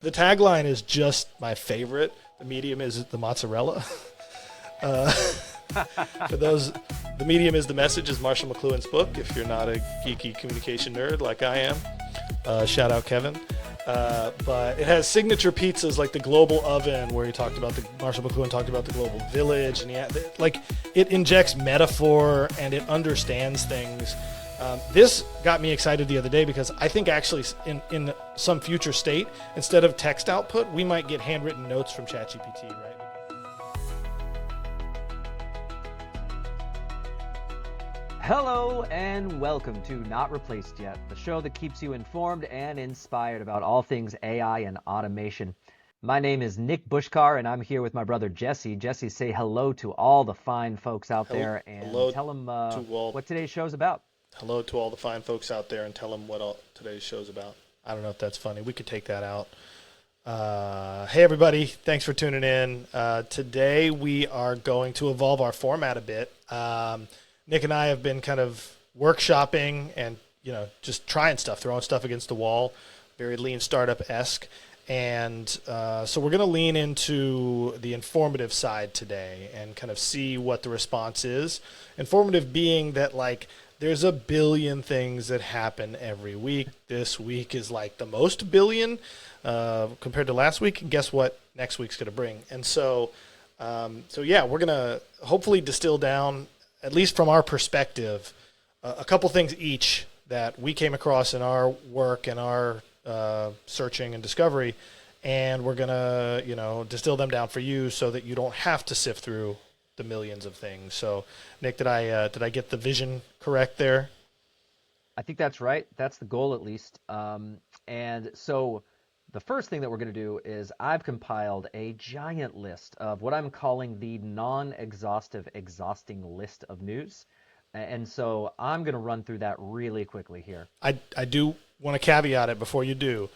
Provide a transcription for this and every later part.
The tagline is just my favorite. The medium is the mozzarella. uh, for those, the medium is the message is Marshall McLuhan's book. If you're not a geeky communication nerd like I am, shout out Kevin. But it has signature pizzas like the Global Oven, where Marshall McLuhan talked about the Global Village, and it injects metaphor and it understands things. This got me excited the other day because I think actually in some future state, instead of text output, we might get handwritten notes from ChatGPT, right? Hello and welcome to Not Replaced Yet, the show that keeps you informed and inspired about all things AI and automation. My name is Nick Bushkar, and I'm here with my brother Jesse. Jesse, say hello to all the fine folks out there and tell them what today's show's about. Hello to all the fine folks out there and tell them what today's show's about. I don't know if that's funny. We could take that out. Hey, everybody. Thanks for tuning in. Today we are going to evolve our format a bit. Nick and I have been kind of workshopping and, just trying stuff, throwing stuff against the wall, very lean startup-esque. And so we're going to lean into the informative side today and kind of see what the response is. Informative being that, there's a billion things that happen every week. This week is like the most billion compared to last week. And guess what next week's going to bring? And so we're going to hopefully distill down, at least from our perspective, a couple things each that we came across in our work and our searching and discovery. And we're going to, distill them down for you so that you don't have to sift through the millions of things. So, Nick, did I get the vision correct there? I think that's right. That's the goal, at least. And so the first thing that we're going to do is I've compiled a giant list of what I'm calling the non-exhaustive, exhausting list of news. And so I'm going to run through that really quickly here. I do want to caveat it before you do.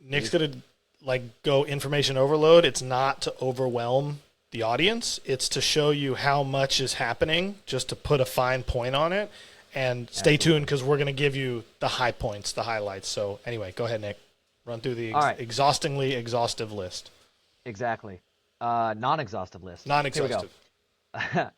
Nick's going to go information overload. It's not to overwhelm the audience. It's to show you how much is happening, just to put a fine point on it. And stay tuned because we're going to give you the high points, the highlights. So anyway, go ahead, Nick. Run through the exhaustingly exhaustive list. Exactly. Non-exhaustive list. Non-exhaustive. Here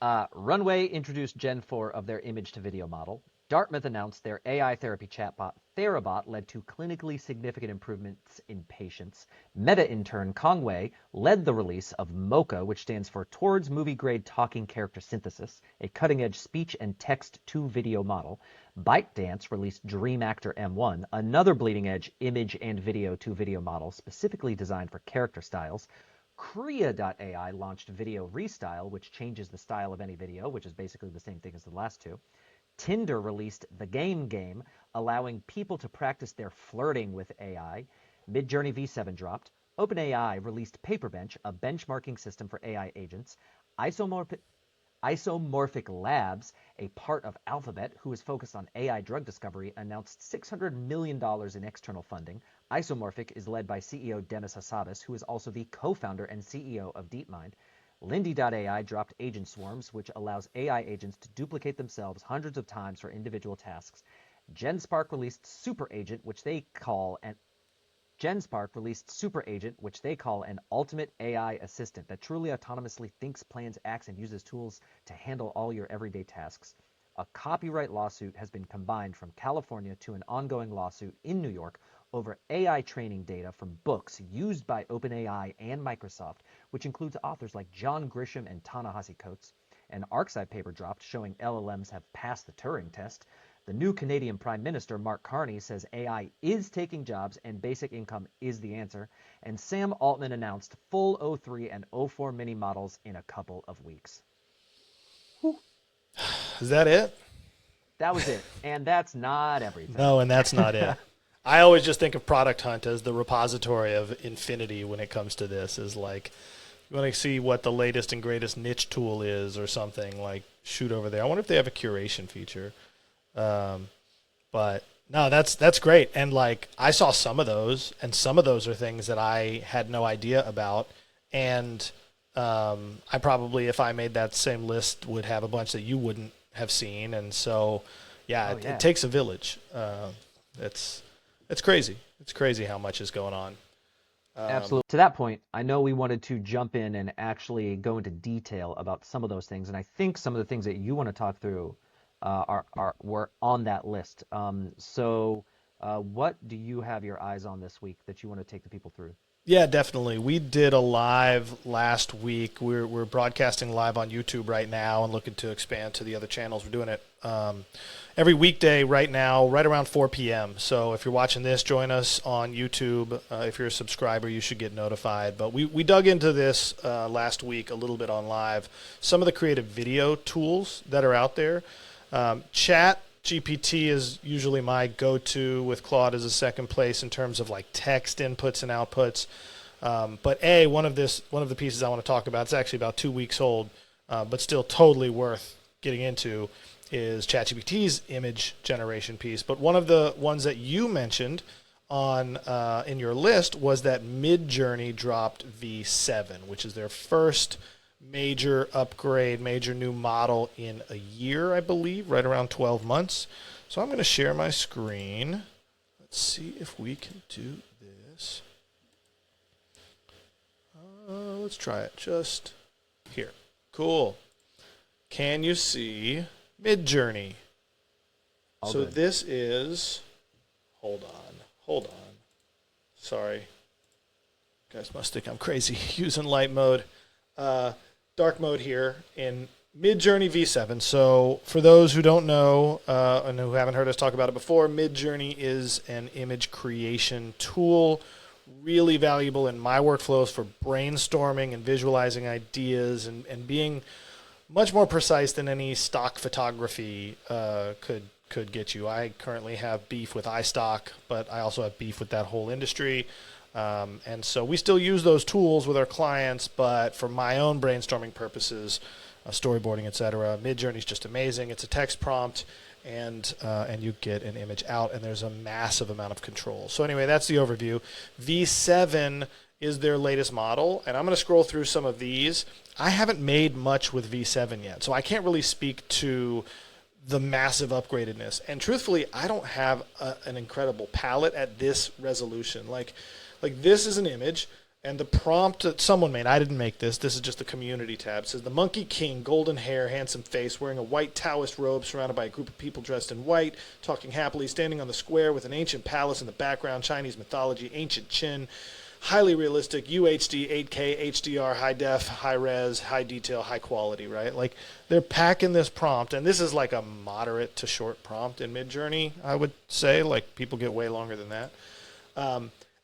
we go. Runway introduced Gen 4 of their image-to-video model. Dartmouth announced their AI therapy chatbot Therabot led to clinically significant improvements in patients. Meta intern Kongwei led the release of MoCA, which stands for Towards Movie-Grade Talking Character Synthesis, a cutting-edge speech and text-to-video model. ByteDance released Dream Actor M1, another bleeding-edge image and video-to-video model specifically designed for character styles. Krea.ai launched Video Restyle, which changes the style of any video, which is basically the same thing as the last two. Tinder released The Game, allowing people to practice their flirting with AI. Midjourney V7 dropped. OpenAI released Paperbench, a benchmarking system for AI agents. Isomorphic Labs, a part of Alphabet, who is focused on AI drug discovery, announced $600 million in external funding. Isomorphic is led by CEO Demis Hassabis, who is also the co-founder and CEO of DeepMind. Lindy.ai dropped Agent Swarms, which allows AI agents to duplicate themselves hundreds of times for individual tasks. GenSpark released Super Agent, which they call an ultimate AI assistant that truly autonomously thinks, plans, acts, and uses tools to handle all your everyday tasks. A copyright lawsuit has been combined from California to an ongoing lawsuit in New York over AI training data from books used by OpenAI and Microsoft, which includes authors like John Grisham and Ta-Nehisi Coates. An ArcSight paper dropped showing LLMs have passed the Turing test. The new Canadian Prime Minister, Mark Carney, says AI is taking jobs and basic income is the answer. And Sam Altman announced full O3 and O4 mini models in a couple of weeks. Whew. Is that it? That was it. And that's not everything. No, and that's not it. I always just think of Product Hunt as the repository of infinity when it comes to this. Is like, you want to see what the latest and greatest niche tool is or something, shoot over there. I wonder if they have a curation feature. But no, that's great. And I saw some of those, and some of those are things that I had no idea about. And I probably, if I made that same list, would have a bunch that you wouldn't have seen. And so, it takes a village. It's crazy. It's crazy how much is going on. Absolutely. To that point, I know we wanted to jump in and actually go into detail about some of those things, and I think some of the things that you want to talk through were on that list. What do you have your eyes on this week that you want to take the people through? Yeah, definitely. We did a live last week. We're broadcasting live on YouTube right now and looking to expand to the other channels. We're doing it every weekday right now, right around 4 p.m. So if you're watching this, join us on YouTube. If you're a subscriber, you should get notified. But we dug into this last week a little bit on live. Some of the creative video tools that are out there. Chat GPT is usually my go-to, with Claude as a second place in terms of like text inputs and outputs. But one of the pieces I want to talk about, it's actually about 2 weeks old, but still totally worth getting into, is ChatGPT's image generation piece. But one of the ones that you mentioned on in your list was that Midjourney dropped V7, which is their first major upgrade, major new model in a year, I believe, right around 12 months. So I'm going to share my screen. Let's see if we can do this. Let's try it just here. Cool. Can you see Midjourney? All So good. this is, hold on. Sorry. You guys must think I'm crazy using light mode. Dark mode here in Midjourney V7. So for those who don't know and who haven't heard us talk about it before, Midjourney is an image creation tool, really valuable in my workflows for brainstorming and visualizing ideas and being much more precise than any stock photography could get you. I currently have beef with iStock, but I also have beef with that whole industry. And so we still use those tools with our clients, but for my own brainstorming purposes, storyboarding, etc., Midjourney is just amazing. It's a text prompt, and you get an image out, and there's a massive amount of control. So anyway, that's the overview. V7 is their latest model, and I'm going to scroll through some of these. I haven't made much with V7 yet, so I can't really speak to the massive upgradedness. And truthfully, I don't have an incredible palette at this resolution. Like this is an image, and the prompt that someone made, I didn't make this, this is just the community tab, says the Monkey King, golden hair, handsome face, wearing a white Taoist robe, surrounded by a group of people dressed in white, talking happily, standing on the square with an ancient palace in the background, Chinese mythology, ancient chin, highly realistic, UHD, 8K, HDR, high def, high res, high detail, high quality, right? Like they're packing this prompt, and this is like a moderate to short prompt in Midjourney, I would say. Like people get way longer than that.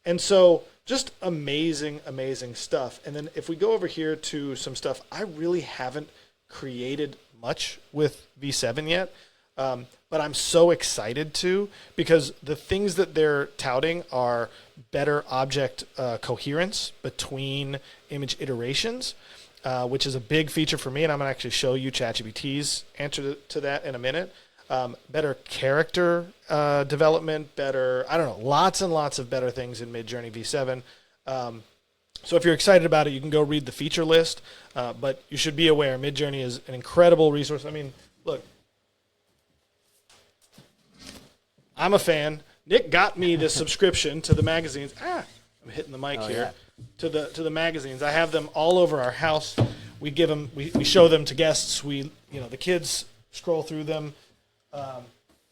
And so just amazing, amazing stuff. And then if we go over here to some stuff, I really haven't created much with V7 yet. But I'm so excited to, because the things that they're touting are better object coherence between image iterations, which is a big feature for me. And I'm going to actually show you ChatGPT's answer to that in a minute. Better character development, better, I don't know, lots and lots of better things in Midjourney V7. So if you're excited about it, you can go read the feature list. But you should be aware, Midjourney is an incredible resource. I mean, look, I'm a fan. Nick got me the subscription to the magazines. I'm hitting the mic here. Yeah. To the magazines. I have them all over our house. We give them. We show them to guests. The kids scroll through them.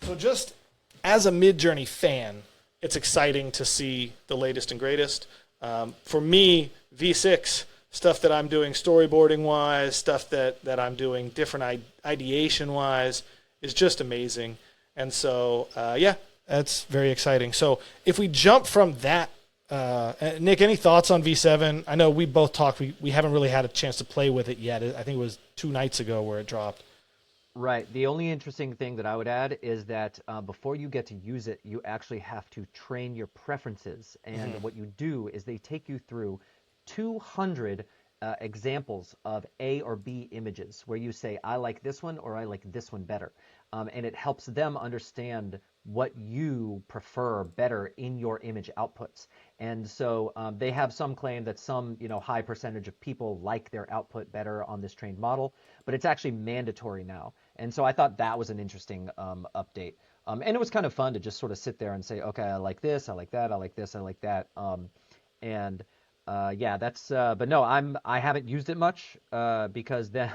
So just as a Midjourney fan, it's exciting to see the latest and greatest. For me, V6, stuff that I'm doing storyboarding-wise, stuff that I'm doing different ideation-wise is just amazing. And so, that's very exciting. So if we jump from that, Nick, any thoughts on V7? I know we both talked. We haven't really had a chance to play with it yet. I think it was 2 nights ago where it dropped. Right. The only interesting thing that I would add is that before you get to use it, you actually have to train your preferences. And what you do is they take you through 200 examples of A or B images where you say, I like this one or I like this one better. And it helps them understand what you prefer better in your image outputs. And so they have some claim that some high percentage of people like their output better on this trained model, but it's actually mandatory now. And so I thought that was an interesting update. And it was kind of fun to just sort of sit there and say, okay, I like this, I like that, I like this, I like that. And yeah, that's but no, I haven't used it much because then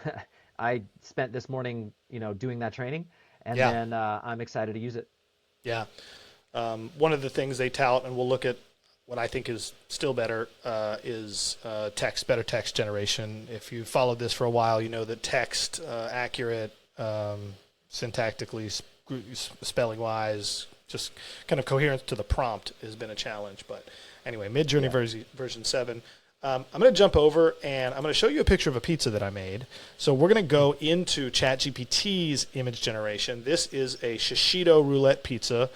I spent this morning, doing that training, and Yeah, then I'm excited to use it. yeah. One of the things they tout, and we'll look at what I think is still better, is better text generation. If you followed this for a while, you know that text, accurate, syntactically, spelling wise, just kind of coherence to the prompt has been a challenge. But anyway, Midjourney Yeah. version 7. I'm going to jump over and I'm going to show you a picture of a pizza that I made. So we're going to go into ChatGPT's image generation. This is a shishito roulette pizza.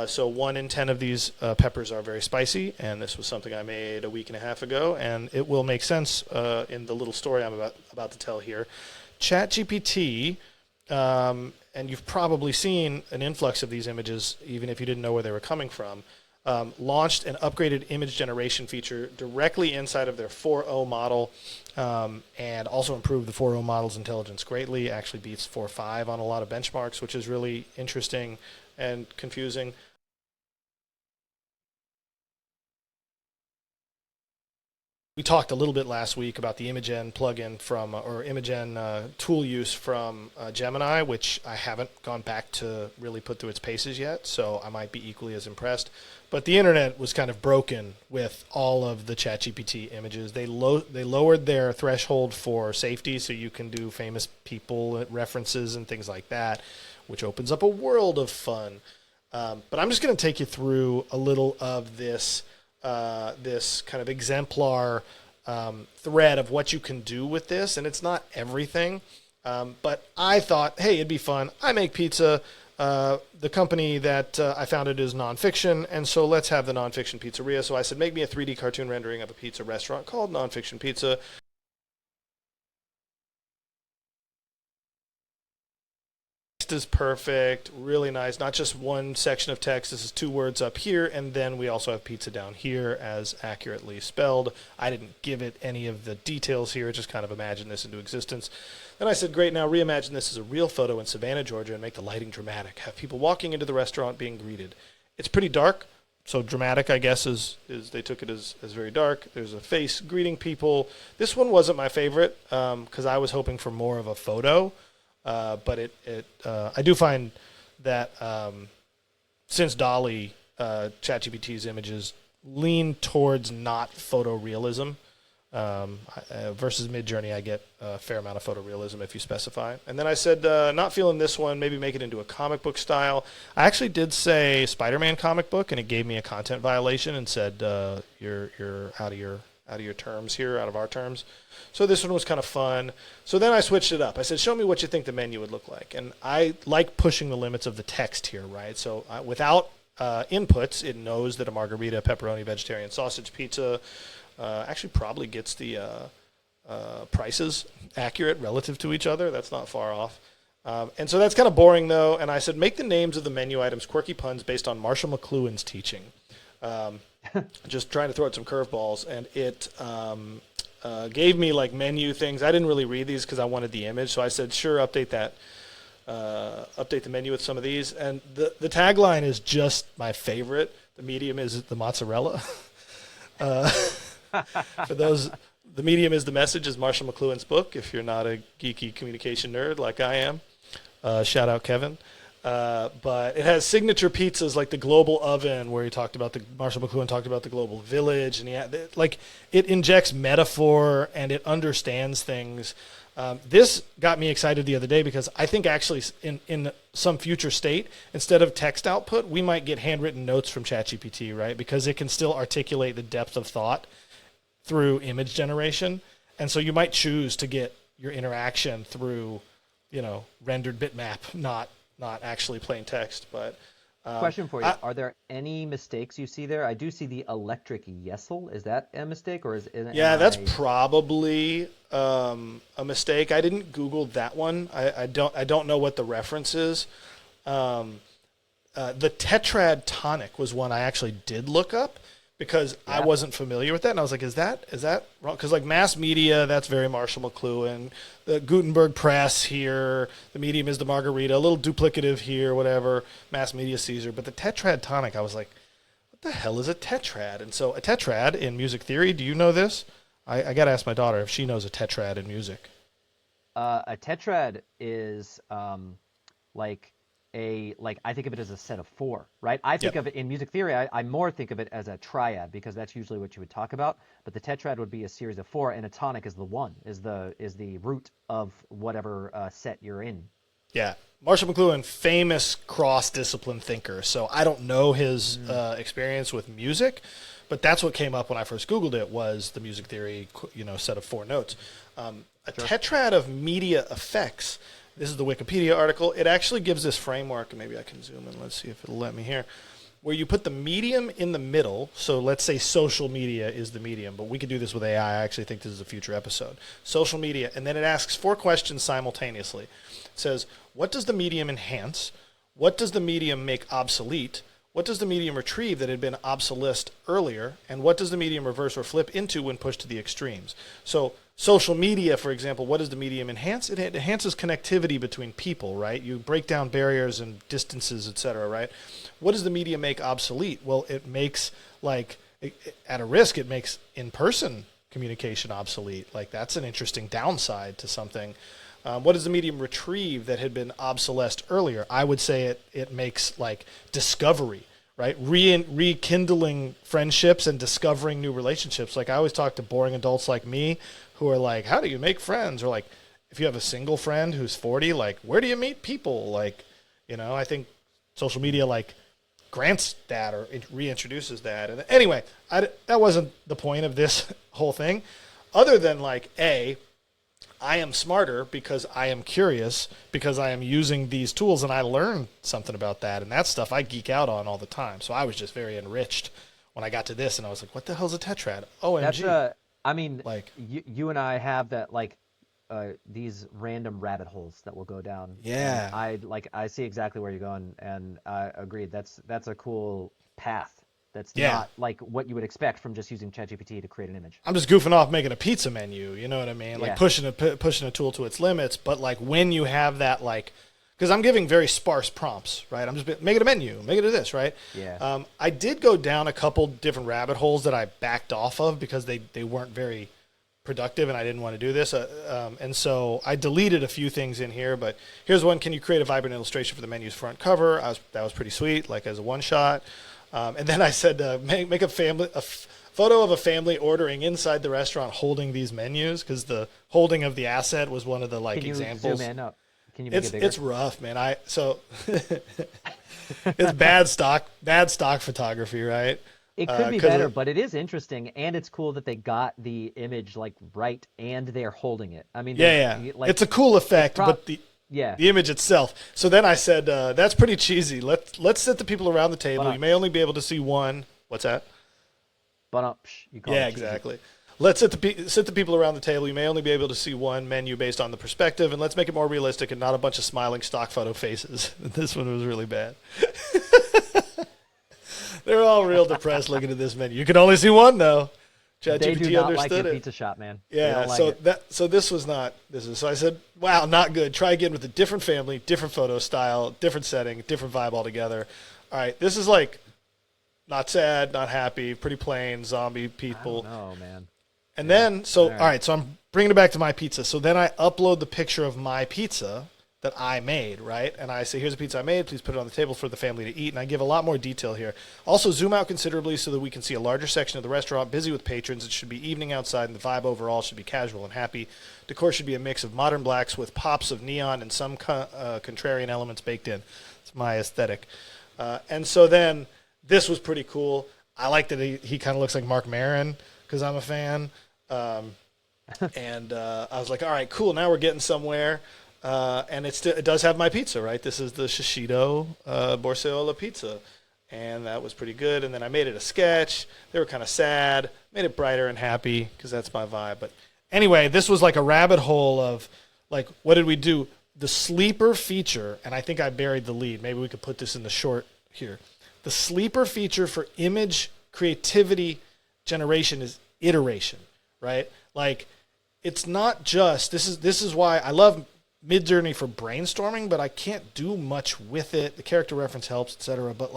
So 1 in 10 of these peppers are very spicy, and this was something I made a week and a half ago, and it will make sense in the little story I'm about to tell here. ChatGPT, and you've probably seen an influx of these images, even if you didn't know where they were coming from, launched an upgraded image generation feature directly inside of their 4.0 model, and also improved the 4.0 model's intelligence greatly. Actually beats 4.5 on a lot of benchmarks, which is really interesting and confusing. We talked a little bit last week about the Imagen plugin from, or Imagen tool use from Gemini, which I haven't gone back to really put through its paces yet, so I might be equally as impressed. But the internet was kind of broken with all of the ChatGPT images. They lowered their threshold for safety, so you can do famous people references and things like that, which opens up a world of fun. But I'm just going to take you through a little of this this kind of exemplar thread of what you can do with this, and it's not everything. But I thought, hey, it'd be fun. I make pizza. The company that I founded is Nonfiction, and so let's have the Nonfiction Pizzeria. So I said, make me a 3D cartoon rendering of a pizza restaurant called Nonfiction Pizza. Is perfect, really nice. Not just one section of text. This is 2 words up here, and then we also have pizza down here as accurately spelled. I didn't give it any of the details here, just kind of imagined this into existence. Then I said, great, now reimagine this as a real photo in Savannah, Georgia, and make the lighting dramatic. Have people walking into the restaurant being greeted. It's pretty dark, so dramatic, I guess, is they took it as very dark. There's a face greeting people. This one wasn't my favorite because I was hoping for more of a photo. But I do find that since DALL-E, ChatGPT's images lean towards not photorealism. Versus Midjourney, I get a fair amount of photorealism if you specify. And then I said, not feeling this one, maybe make it into a comic book style. I actually did say Spider-Man comic book, and it gave me a content violation and said you're out of your terms here, out of our terms. So this one was kind of fun. So then I switched it up. I said, show me what you think the menu would look like. And I like pushing the limits of the text here, right? So without inputs, it knows that a margarita, pepperoni, vegetarian sausage pizza actually probably gets the prices accurate relative to each other. That's not far off. And so that's kind of boring, though. And I said, make the names of the menu items quirky puns based on Marshall McLuhan's teaching. Just trying to throw out some curveballs. And it gave me like menu things. I didn't really read these because I wanted the image. So I said, sure, update that. Update the menu with some of these. And the tagline is just my favorite. The medium is the mozzarella. For those, the medium is the message is Marshall McLuhan's book. If you're not a geeky communication nerd like I am, shout out Kevin. But it has signature pizzas like the Global Oven, where Marshall McLuhan talked about the Global Village, and it injects metaphor and it understands things. This got me excited the other day because I think actually in some future state, instead of text output, we might get handwritten notes from ChatGPT, right? Because it can still articulate the depth of thought through image generation. And so you might choose to get your interaction through, rendered bitmap, not actually plain text. But Question for you: are there any mistakes you see there? I do see the electric yesel. Is that a mistake, or that's probably a mistake. I didn't Google that one. I don't know what the reference is. The tetrad tonic was one I actually did look up because I wasn't familiar with that, and I was like, is that wrong? Because like mass media, that's very Marshall McLuhan. The Gutenberg press here, the medium is the margarita, a little duplicative here, whatever. Mass media Caesar, but the tetrad tonic, I was like, what the hell is a tetrad? And so a tetrad in music theory, do you know this? I got to ask my daughter if she knows a tetrad in music. A tetrad is like I think of it as a set of four, right? I think Yep. of it in music theory. I more think of it as a triad because that's usually what you would talk about. But the tetrad would be a series of four, and a tonic is the one, is the root of whatever set you're in. Yeah. Marshall McLuhan, famous cross-discipline thinker. So I don't know his experience with music, but that's what came up when I first Googled it was the music theory, set of four notes. A tetrad of media effects. This is the Wikipedia article. It actually gives this framework, and maybe I can zoom in. Let's see if it'll let me here. Where you put the medium in the middle. So let's say social media is the medium, but we could do this with AI. I actually think this is a future episode. Social media, and then it asks four questions simultaneously. It says, what does the medium enhance? What does the medium make obsolete? What does the medium retrieve that had been obsolete earlier? And what does the medium reverse or flip into when pushed to the extremes? So social media, for example, what does the medium enhance? It enhances connectivity between people, right? You break down barriers and distances, et cetera, right? What does the medium make obsolete? Well, it makes, at a risk, it makes in-person communication obsolete. Like, that's an interesting downside to something. What does the medium retrieve that had been obsolesced earlier? I would say it makes, discovery, right? Rekindling friendships and discovering new relationships. Like, I always talk to boring adults like me who are like, how do you make friends? Or, if you have a single friend who's 40, where do you meet people? I think social media, grants that or reintroduces that. And anyway, that wasn't the point of this whole thing, other than I am smarter because I am curious, because I am using these tools and I learn something about that. And that stuff I geek out on all the time. So I was just very enriched when I got to this and I was like, what the hell's a tetrad? OMG. You and I have that, these random rabbit holes that will go down. Yeah. And I see exactly where you're going, and I agree. That's a cool path. That's not like what you would expect from just using ChatGPT to create an image. I'm just goofing off making a pizza menu, you know what I mean? Pushing a tool to its limits, but when you have that because I'm giving very sparse prompts, right? I'm just make it a menu, make it a this, right? Yeah. I did go down a couple different rabbit holes that I backed off of because they weren't very productive and I didn't want to do this. And so I deleted a few things in here, but here's one. Can you create a vibrant illustration for the menu's front cover? That was pretty sweet, as a one shot. And then I said, make a photo of a family ordering inside the restaurant holding these menus, because the holding of the asset was one of the examples. Can you zoom in up? Can you make it bigger? It's rough, man. It's bad stock photography, right? It could be better, but it is interesting, and it's cool that they got the image right, and they're holding it. I mean, it's a cool effect, but the image itself. So then I said, that's pretty cheesy. Let's sit the people around the table. You may only be able to see one. What's that? You call it cheesy. Exactly. Let's sit the people around the table. You may only be able to see one menu based on the perspective, and let's make it more realistic and not a bunch of smiling stock photo faces. This one was really bad. They're all real depressed looking at this menu. You can only see one, though. ChatGPT they do not like your it. pizza shop, man. Yeah, so this was not. So I said, wow, not good. Try again with a different family, different photo style, different setting, different vibe altogether. All right, this is not sad, not happy, pretty plain, zombie people. Oh man. And then, all right, so I'm bringing it back to my pizza. So then I upload the picture of my pizza that I made, right? And I say, here's a pizza I made. Please put it on the table for the family to eat. And I give a lot more detail here. Also, zoom out considerably so that we can see a larger section of the restaurant, busy with patrons. It should be evening outside, and the vibe overall should be casual and happy. Decor should be a mix of modern blacks with pops of neon and some contrarian elements baked in. It's my aesthetic. And so then this was pretty cool. I like that he kind of looks like Mark Maron because I'm a fan. And I was like, all right, cool. Now we're getting somewhere. And it does have my pizza, right? This is the Shishido Borseola pizza. And that was pretty good. And then I made it a sketch. They were kind of sad. Made it brighter and happy because that's my vibe. But anyway, this was like a rabbit hole of, what did we do? The sleeper feature, and I think I buried the lead. Maybe we could put this in the short here. The sleeper feature for image creativity generation is iteration, right? It's not just, this is why I love Midjourney for brainstorming, but I can't do much with it. The character reference helps, etc. But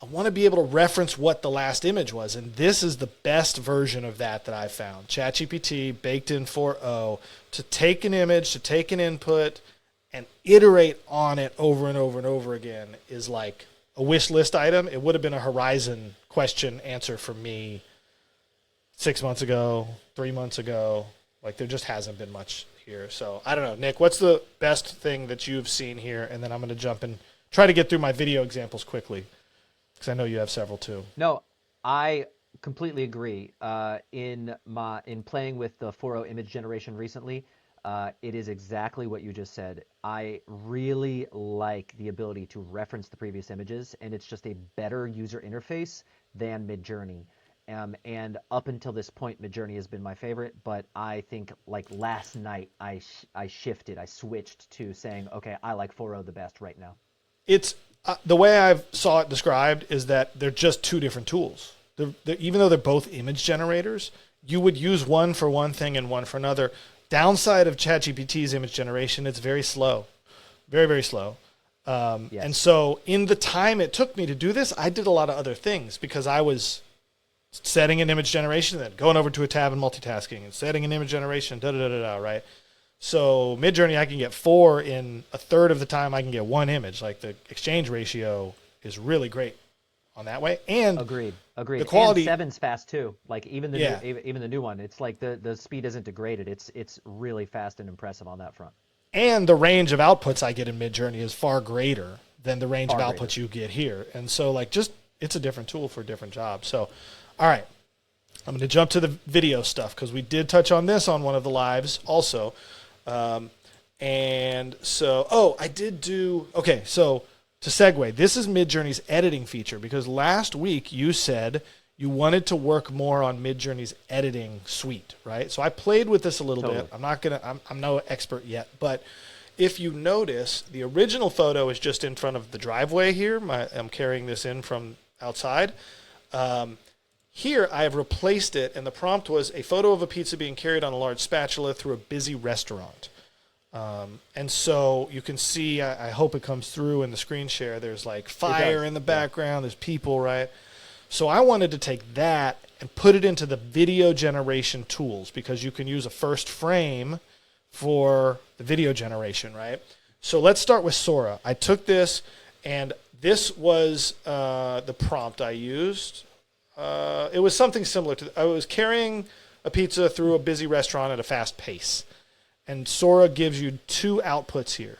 I want to be able to reference what the last image was. And this is the best version of that I found. ChatGPT baked in 4.0 to take an image, to take an input, and iterate on it over and over and over again is like a wish list item. It would have been a Horizon question answer for me 6 months ago, 3 months ago. Like, there just hasn't been much here. So I don't know. Nick, what's the best thing that you've seen here? And then I'm going to jump and try to get through my video examples quickly, because I know you have several too. No, I completely agree. In playing with the 4.0 image generation recently, it is exactly what you just said. I really like the ability to reference the previous images, and it's just a better user interface than Midjourney. And up until this point, Midjourney has been my favorite, but I think like last night I switched to saying, okay, I like 4.0 the best right now. It's the way I saw it described is that they're just two different tools. Even though they're both image generators, you would use one for one thing and one for another. Downside of ChatGPT's image generation, it's very slow, very, very slow. Yes. And so in the time it took me to do this, I did a lot of other things because I was setting an image generation, then going over to a tab and multitasking, and setting an image generation, right? So Midjourney, I can get 4 in a third of the time I can get 1 image. Like, the exchange ratio is really great on that way. And agreed. The quality, and 7's fast too. Like even the new one, it's like the speed isn't degraded. It's really fast and impressive on that front. And the range of outputs I get in Midjourney is far greater than the range of outputs you get here. And so, like, just it's a different tool for a different job. So, all right, I'm going to jump to the video stuff because we did touch on this on one of the lives also. And so, I did do, okay, so to segue, this is Midjourney's editing feature, because last week you said you wanted to work more on Midjourney's editing suite, right? So I played with this a little bit. I'm no expert yet, but if you notice, the original photo is just in front of the driveway here. I'm carrying this in from outside. Here I have replaced it, and the prompt was a photo of a pizza being carried on a large spatula through a busy restaurant. And so you can see, I hope it comes through in the screen share, there's like fire in the background, there's people, right? So I wanted to take that and put it into the video generation tools, because you can use a first frame for the video generation, right? So let's start with Sora. I took this, and this was the prompt I used. It was something similar to, I was carrying a pizza through a busy restaurant at a fast pace. And Sora gives you 2 outputs here.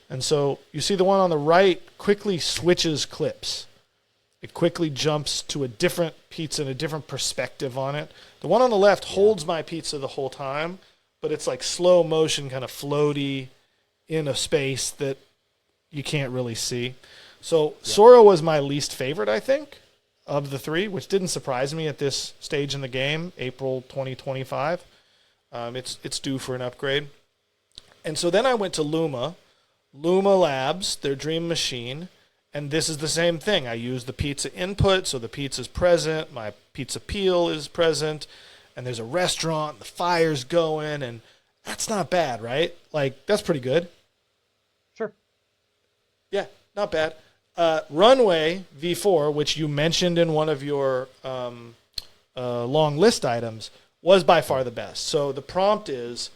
And so you see the one on the right quickly switches clips. It quickly jumps to a different pizza and a different perspective on it. The one on the left holds my pizza the whole time, but it's like slow motion, kind of floaty in a space that you can't really see. So Sora was my least favorite, I think, of the 3, which didn't surprise me at this stage in the game, April 2025. It's due for an upgrade. And so then I went to Luma Labs, their dream machine, and this is the same thing. I use the pizza input, so the pizza's present, my pizza peel is present, and there's a restaurant, the fire's going, and that's not bad, right? Like, that's pretty good. Sure. Yeah, not bad. Runway V4, which you mentioned in one of your long list items, was by far the best. So the prompt is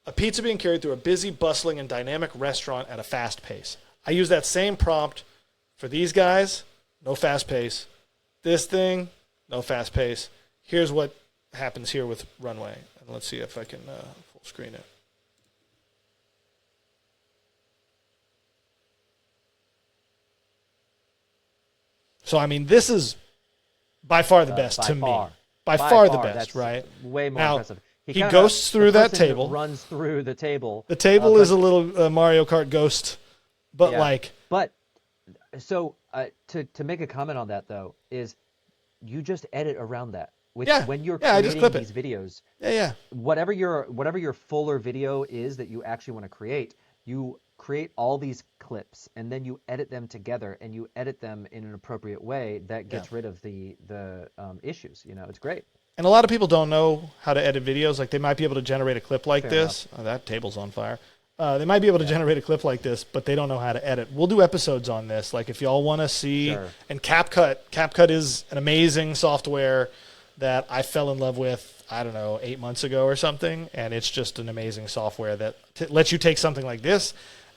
a pizza being carried through a busy, bustling, and dynamic restaurant at a fast pace. I use that same prompt for these guys, no fast pace. This thing, no fast pace. Here's what happens here with Runway. And let's see if I can full screen it. So, I mean, this is by far the best to me. By far the best, that's right? Way more now, impressive. He ghosts through that table. Runs through the table. The table is a little Mario Kart ghost, but like. But so to make a comment on that though is, you just edit around that. When you're creating these videos. Whatever your fuller video is that you actually want to create, you create all these clips and then you edit them together, and you edit them in an appropriate way that gets rid of the issues. You know, it's great. And a lot of people don't know how to edit videos. Like, they might be able to generate a clip like this. Oh, that table's on fire. They might be able to generate a clip like this, but they don't know how to edit. We'll do episodes on this. Like if y'all want to see, Sure. and CapCut is an amazing software that I fell in love with, I don't know, 8 months ago or something. And it's just an amazing software that lets you take something like this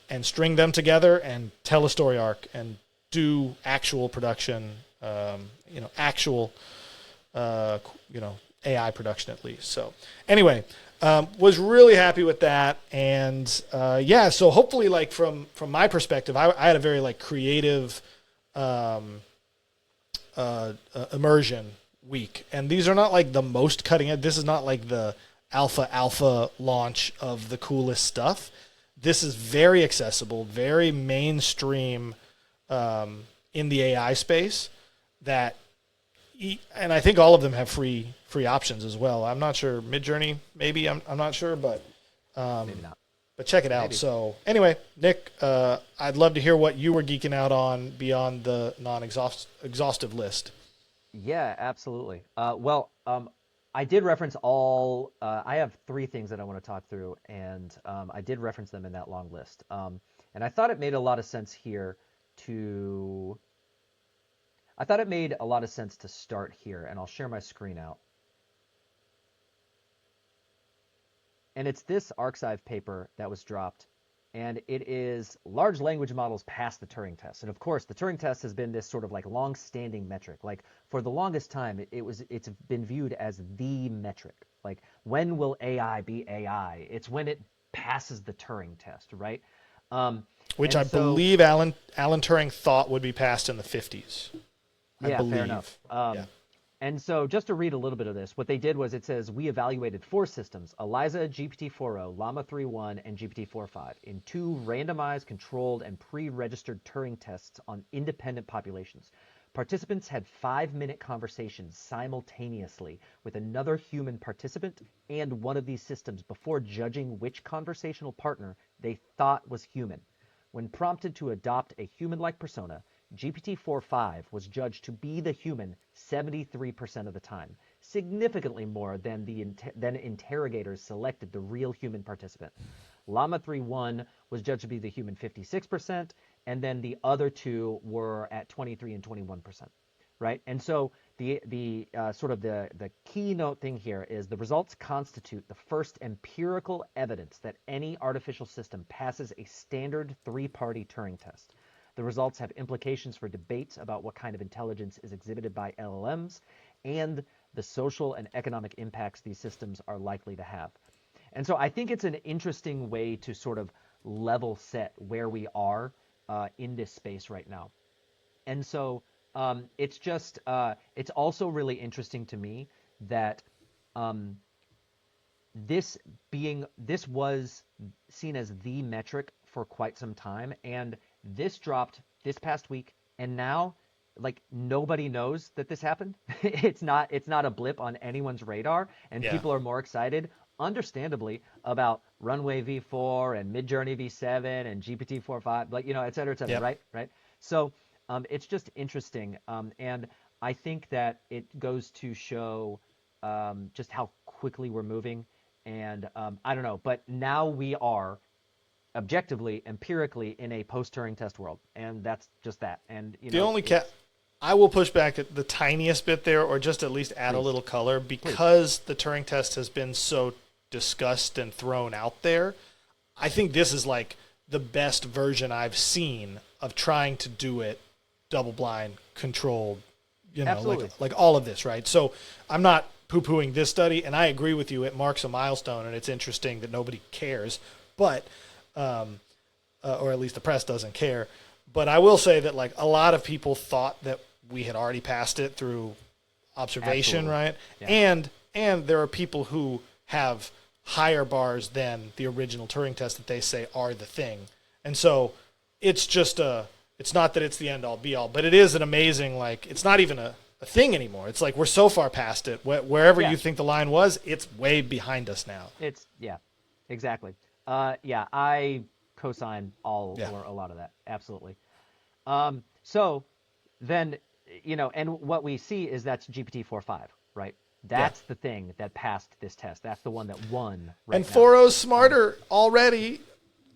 and string them together and tell a story arc and do actual production, actual, AI production at least. So anyway, was really happy with that. And so hopefully like from my perspective, I had a very like creative immersion week. And these are not like the most cutting edge. This is not like the alpha launch of the coolest stuff. This is very accessible, very mainstream in the AI space and I think all of them have free options as well. I'm not sure. Midjourney, maybe. I'm not sure, but Maybe not. but check it out. Maybe. So anyway, Nick, I'd love to hear what you were geeking out on beyond the exhaustive list. Yeah, absolutely. I did reference I have 3 things that I want to talk through, and I did reference them in that long list. And I thought it made a lot of sense here to start here, and I'll share my screen out. And it's this arXiv paper that was dropped, and it is large language models pass the Turing test. And of course, the Turing test has been this sort of like long-standing metric. Like for the longest time, it's been viewed as the metric. Like when will AI be AI? It's when it passes the Turing test, right? Which I believe Alan Turing thought would be passed in the 50s. I believe. Fair enough. And so just to read a little bit of this, what they did was it says, we evaluated 4 systems, ELIZA, GPT-4o, Llama 3.1, and GPT-4.5 in 2 randomized, controlled, and pre-registered Turing tests on independent populations. Participants had 5-minute conversations simultaneously with another human participant and one of these systems before judging which conversational partner they thought was human. When prompted to adopt a human-like persona, GPT-4.5 was judged to be the human 73% of the time, significantly more than than interrogators selected the real human participant. Llama 3.1 was judged to be the human 56%, and then the other 2 were at 23 and 21%, right? And so the keynote thing here is the results constitute the first empirical evidence that any artificial system passes a standard 3-party Turing test. The results have implications for debates about what kind of intelligence is exhibited by LLMs and the social and economic impacts these systems are likely to have. And so I think it's an interesting way to sort of level set where we are in this space right now. And so it's also really interesting to me that this was seen as the metric for quite some time, and this dropped this past week, and now like nobody knows that this happened. It's not a blip on anyone's radar, and people are more excited, understandably, about Runway v4 and Midjourney v7 and GPT-4.5, like et cetera, right? So it's just interesting, and I think that it goes to show just how quickly we're moving, and I don't know, but now we are objectively, empirically, in a post-Turing test world, and that's just that. And I will push back at the tiniest bit there, or just at least add a little color, because the Turing test has been so discussed and thrown out there. I think this is like the best version I've seen of trying to do it double-blind, controlled, like all of this, right? So I'm not poo-pooing this study, and I agree with you. It marks a milestone, and it's interesting that nobody cares, but or at least the press doesn't care. But I will say that like a lot of people thought that we had already passed it through observation, right? Yeah. And there are people who have higher bars than the original Turing test that they say are the thing. And so it's just it's not that it's the end all be all, but it is an amazing, like, it's not even a thing anymore. It's like we're so far past it. Wherever you think the line was, it's way behind us now. Exactly. I co-sign or a lot of that. Absolutely. So then, and what we see is that's GPT-4.5, right? That's the thing that passed this test. That's the one that won. Right, and 4.0's smarter already.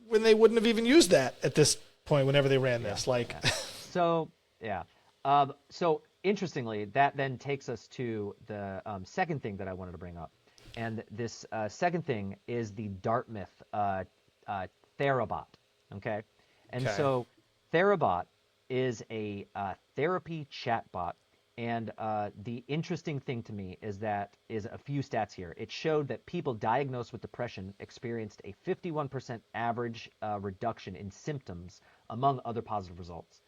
when they wouldn't have even used that at this point whenever they ran this. Like, So yeah. So interestingly, that then takes us to the second thing that I wanted to bring up, and this second thing is the Dartmouth Therabot. Okay, and Okay. so Therabot is a therapy chatbot. And the interesting thing to me is a few stats here. It showed that people diagnosed with depression experienced a 51% average reduction in symptoms, among other positive results.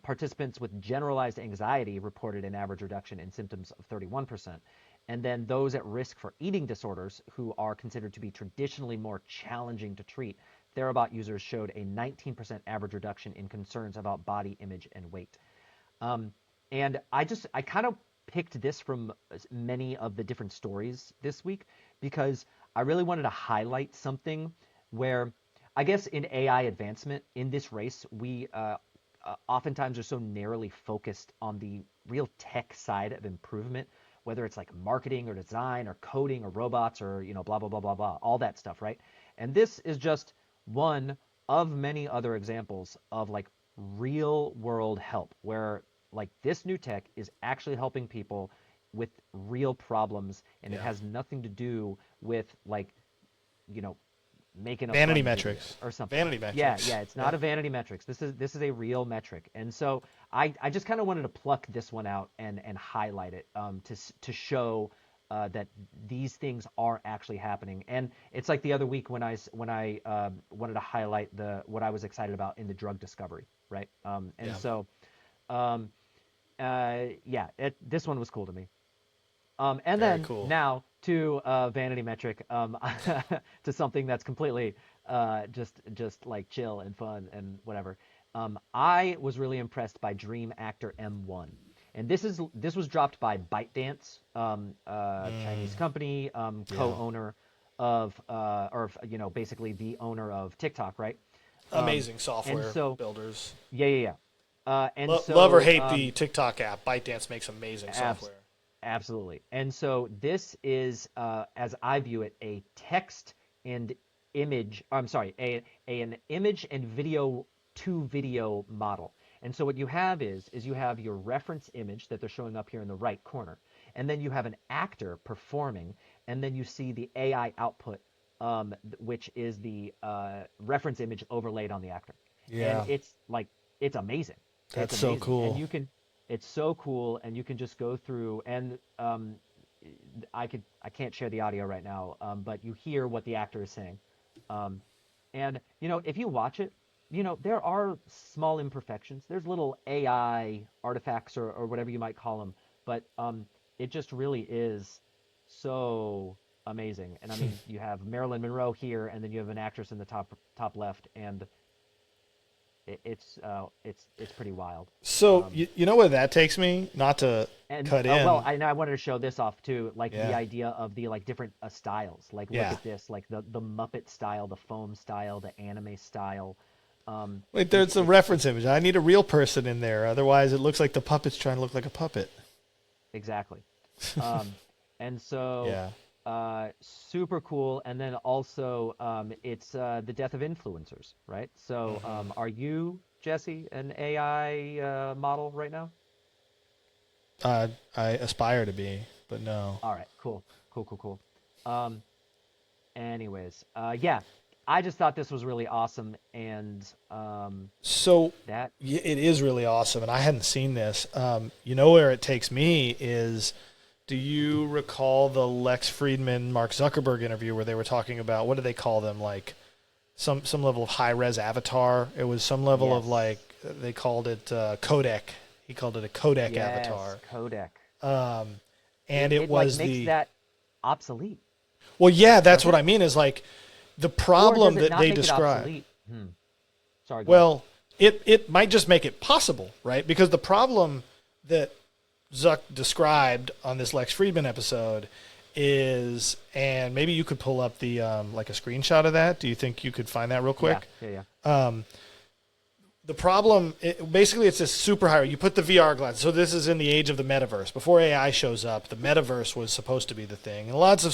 Participants with generalized anxiety reported an average reduction in symptoms of 31%. And then those at risk for eating disorders, who are considered to be traditionally more challenging to treat, Therabot users showed a 19% average reduction in concerns about body image and weight. And I kind of picked this from many of the different stories this week because I really wanted to highlight something where I guess in AI advancement in this race, we oftentimes are so narrowly focused on the real tech side of improvement, whether it's like marketing or design or coding or robots or, blah, blah, blah, blah, blah, all that stuff, right? And this is just one of many other examples of like real world help where like this new tech is actually helping people with real problems, and it has nothing to do with like, making a vanity fun metrics video or something. Vanity metrics. Yeah, it's not a vanity metrics. This is a real metric, and so I just kind of wanted to pluck this one out and highlight it to show that these things are actually happening. And it's like the other week when I wanted to highlight what I was excited about in the drug discovery, right? So. This one was cool to me. And Very then cool. now to vanity metric, to something that's completely just like chill and fun and whatever. I was really impressed by Dream Actor M1, and this was dropped by ByteDance, Chinese company, co-owner of basically the owner of TikTok, right? Amazing software so builders. Yeah. Love or hate the TikTok app, ByteDance makes amazing software. Absolutely. And so this is, as I view it, a text and image. I'm sorry, an image and video to video model. And so what you have is you have your reference image that they're showing up here in the right corner, and then you have an actor performing, and then you see the AI output, which is the reference image overlaid on the actor. Yeah. And it's amazing. That's It's so amazing. cool. And it's so cool, and you can just go through and I can't share the audio right now, but you hear what the actor is saying. And if you watch it, there are small imperfections. There's little AI artifacts or whatever you might call them, but it just really is so amazing. And I mean, you have Marilyn Monroe here, and then you have an actress in the top left, and it's pretty wild. So you know where that takes me? Not to And cut in. well, I wanted to show this off too, like the idea of the like different styles. Like look at this, like the Muppet style, the foam style, the anime style. Wait, there's a reference image. I need a real person in there, otherwise it looks like the puppet's trying to look like a puppet. Exactly. And so Yeah. super cool. And then also it's the death of influencers, right? So are you, Jesse, an AI model right now? I aspire to be, but no. All right, cool. Anyways, yeah, I just thought this was really awesome, and So that it is really awesome, and I hadn't seen this. Where it takes me is, do you recall the Lex Friedman, Mark Zuckerberg interview where they were talking about, what do they call them, like some level of high-res avatar? It was some level of like, they called it codec. He called it a codec avatar. Codec. And it was like, makes that obsolete. Well, yeah, that's what I mean is like the problem Or does it that not they make it describe. obsolete? Sorry. Well, it might just make it possible, right? Because the problem that Zuck described on this Lex Friedman episode is, and maybe you could pull up the like a screenshot of that. Do you think you could find that real quick? Yeah. The problem, basically, it's this super high. You put the VR glasses. So this is in the age of the metaverse. Before AI shows up, the metaverse was supposed to be the thing. And lots and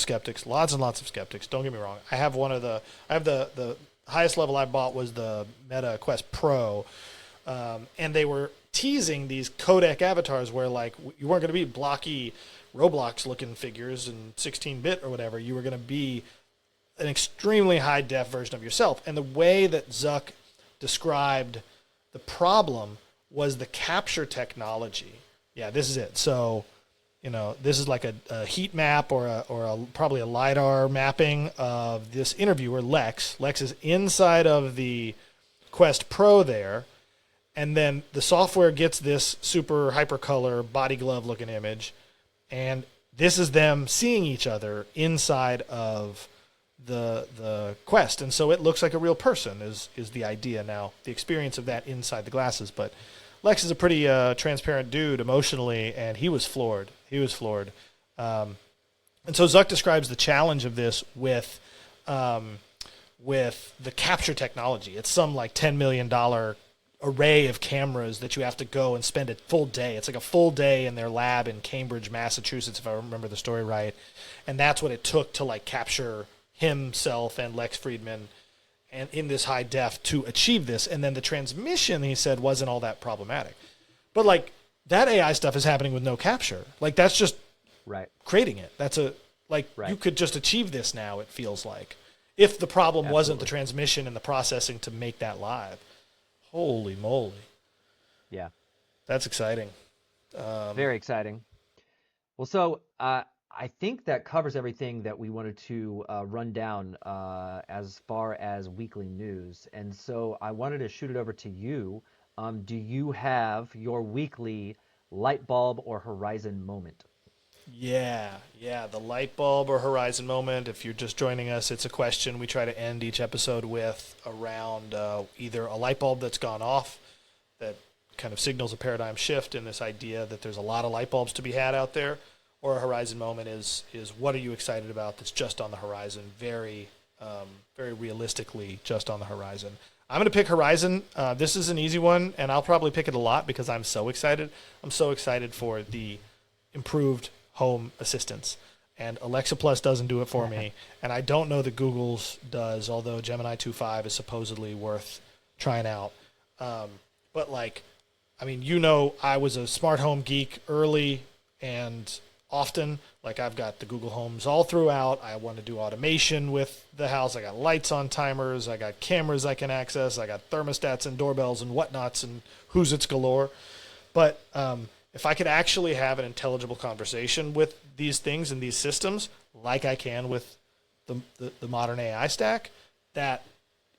lots of skeptics. Don't get me wrong. I have the highest level I bought was the Meta Quest Pro, and they were teasing these codec avatars where like you weren't going to be blocky Roblox looking figures in 16-bit or whatever. You were going to be an extremely high def version of yourself. And the way that Zuck described the problem was the capture technology. Yeah, this is it. So, this is like a heat map or probably a LiDAR mapping of this interviewer, Lex. Lex is inside of the Quest Pro there. And then the software gets this super hypercolor body glove looking image. And this is them seeing each other inside of the Quest. And so it looks like a real person is the idea now, the experience of that inside the glasses. But Lex is a pretty transparent dude emotionally, and he was floored. And so Zuck describes the challenge of this with the capture technology. It's some like $10 million array of cameras that you have to go and spend a full day. It's like a full day in their lab in Cambridge, Massachusetts, if I remember the story right. And that's what it took to like capture himself and Lex Friedman and in this high def to achieve this. And then the transmission, he said, wasn't all that problematic. But like that AI stuff is happening with no capture. Like that's just creating it. That's you could just achieve this now, it feels like. If the problem wasn't the transmission and the processing to make that live. Holy moly. Yeah. That's exciting. Very exciting. Well, so I think that covers everything that we wanted to run down as far as weekly news. And so I wanted to shoot it over to you. Do you have your weekly light bulb or horizon moment? Yeah, the light bulb or horizon moment. If you're just joining us, it's a question we try to end each episode with around either a light bulb that's gone off that kind of signals a paradigm shift in this idea that there's a lot of light bulbs to be had out there, or a horizon moment is what are you excited about that's just on the horizon, very realistically just on the horizon. I'm going to pick horizon. This is an easy one, and I'll probably pick it a lot because I'm so excited. I'm so excited for the improved home assistance, and Alexa Plus doesn't do it for me, and I don't know that Google's does, although Gemini 2.5 is supposedly worth trying out. But like, I mean, I was a smart home geek early and often. Like I've got the Google Homes all throughout. I want to do automation with the house. I got lights on timers. I got cameras I can access. I got thermostats and doorbells and whatnots and who's it's galore. But if I could actually have an intelligible conversation with these things and these systems, like I can with the modern AI stack, that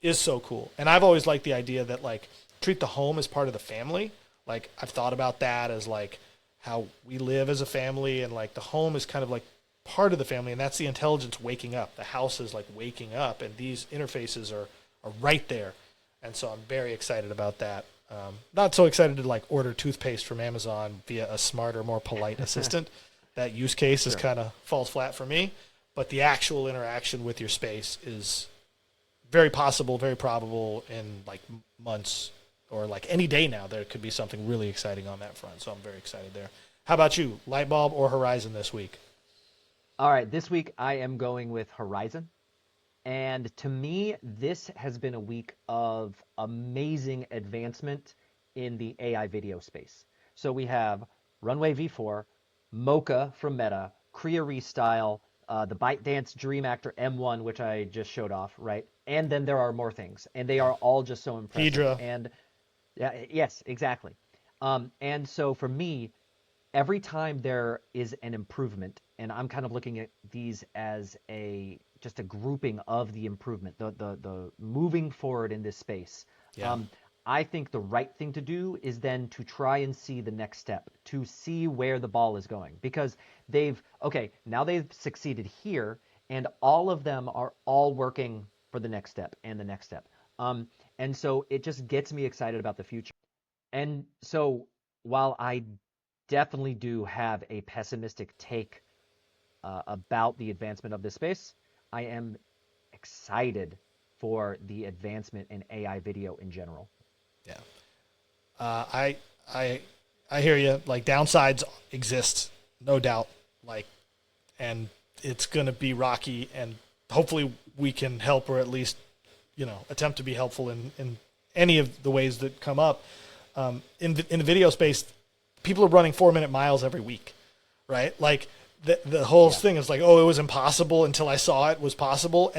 is so cool. And I've always liked the idea that like treat the home as part of the family. Like I've thought about that as like how we live as a family, and like the home is kind of like part of the family, and that's the intelligence waking up. The house is like waking up, and these interfaces are right there. And so I'm very excited about that. Not so excited to like order toothpaste from Amazon via a smarter, more polite assistant. That use case is kind of falls flat for me, but the actual interaction with your space is very possible, very probable in like months or like any day now. There could be something really exciting on that front. So I'm very excited there. How about you? Light bulb or horizon this week? All right, this week I am going with horizon. And to me, this has been a week of amazing advancement in the AI video space. So we have Runway V4, Mocha from Meta, Kriya Restyle, the ByteDance Dream Actor M1, which I just showed off, right? And then there are more things, and they are all just so impressive. Hydra. And yes, exactly. And so for me, every time there is an improvement, and I'm kind of looking at these as just a grouping of the improvement, the moving forward in this space. Yeah. I think the right thing to do is then to try and see the next step, to see where the ball is going, because now they've succeeded here, and all of them are all working for the next step and the next step. And so it just gets me excited about the future. And so while I definitely do have a pessimistic take about the advancement of this space, I am excited for the advancement in AI video in general. Yeah. I hear you. Like downsides exist, no doubt. Like, and it's going to be rocky, and hopefully we can help, or at least, attempt to be helpful in any of the ways that come up. In the video space, people are running 4-minute miles every week, right? Like the whole thing is like, oh, it was impossible until I saw it was possible.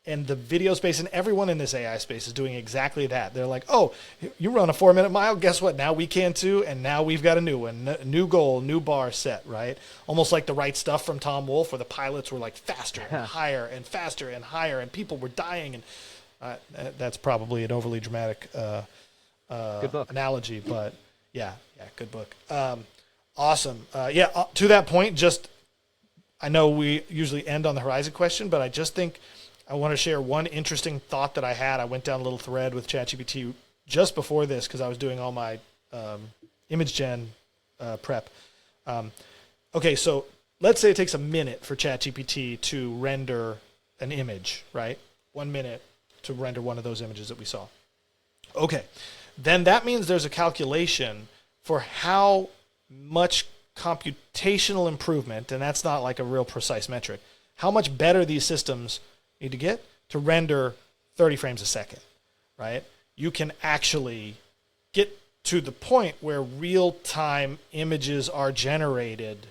And the video space and everyone in this AI space is doing exactly that. They're like, oh, you run a 4-minute mile. Guess what? Now we can too. And now we've got a new one, new goal, new bar set, right? Almost like The Right Stuff from Tom Wolfe, where the pilots were like faster and higher and faster and higher, and people were dying. And that's probably an overly dramatic Good book. analogy, but yeah, good book. Awesome. To that point, I know we usually end on the Horizon question, but I just think I want to share one interesting thought that I had. I went down a little thread with ChatGPT just before this because I was doing all my image gen prep. Okay, so let's say it takes a minute for ChatGPT to render an image, right? 1 minute to render one of those images that we saw. Okay, then that means there's a calculation for how much computational improvement, and that's not like a real precise metric, how much better these systems need to get to render 30 frames a second, right? You can actually get to the point where real-time images are generated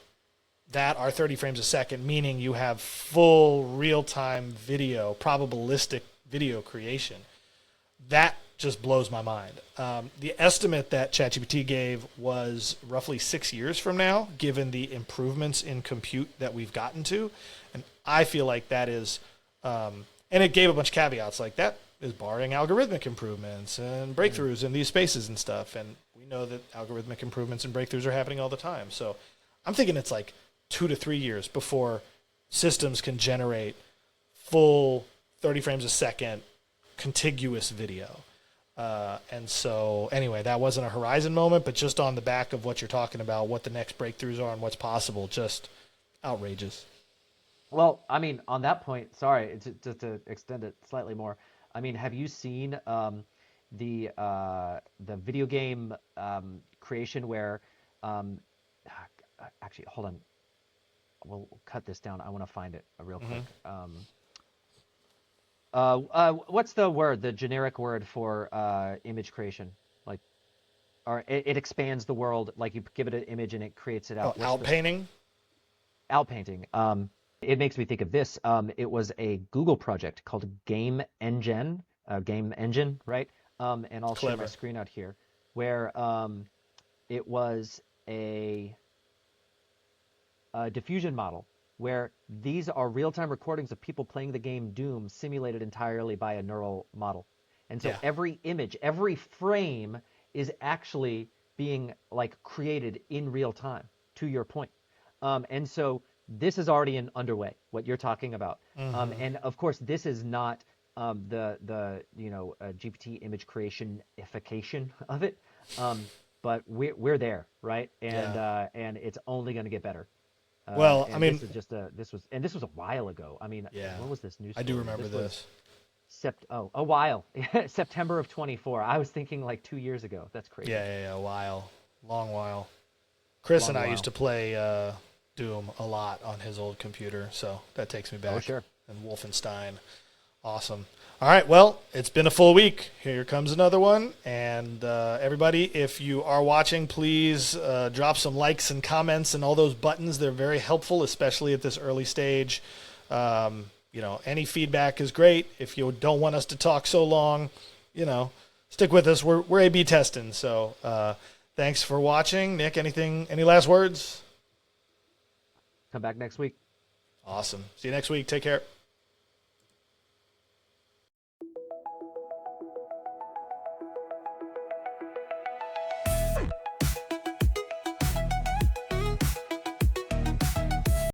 that are 30 frames a second, meaning you have full real-time video, probabilistic video creation. That just blows my mind. The estimate that ChatGPT gave was roughly 6 years from now, given the improvements in compute that we've gotten to. And I feel like that is, and it gave a bunch of caveats like that is barring algorithmic improvements and breakthroughs in these spaces and stuff. And we know that algorithmic improvements and breakthroughs are happening all the time. So I'm thinking it's like 2 to 3 years before systems can generate full 30 frames a second contiguous video. And so anyway, that wasn't a Horizon moment, but just on the back of what you're talking about, what the next breakthroughs are and what's possible, just outrageous. Well, I mean, on that point, sorry, just to extend it slightly more. I mean, have you seen the video game creation where actually, hold on, we'll cut this down. I want to find it real quick. What's the generic word for image creation? Like, or it expands the world. Like you give it an image and it creates it out. Outpainting? Outpainting. It makes me think of this. It was a Google project called Game Engine, right? And I'll share my screen out here, where it was a diffusion model, where these are real-time recordings of people playing the game Doom simulated entirely by a neural model. And so every image, every frame is actually being like created in real time, to your point. And so this is already underway, what you're talking about. And of course, this is not the GPT image creation-ification of it, but we're there, right? And it's only going to get better. Well, I mean, this was a while ago. I mean, when was this news? I do remember this. A while. September of 24. I was thinking like 2 years ago. That's crazy. Yeah, a while, long while. Chris and I used to play Doom a lot on his old computer, so that takes me back. Oh, sure. And Wolfenstein. Awesome. All right, well, it's been a full week. Here comes another one. And everybody, if you are watching, please drop some likes and comments and all those buttons. They're very helpful, especially at this early stage. Any feedback is great. If you don't want us to talk so long, stick with us. We're A/B testing. So thanks for watching. Nick, any last words? Come back next week. Awesome. See you next week. Take care.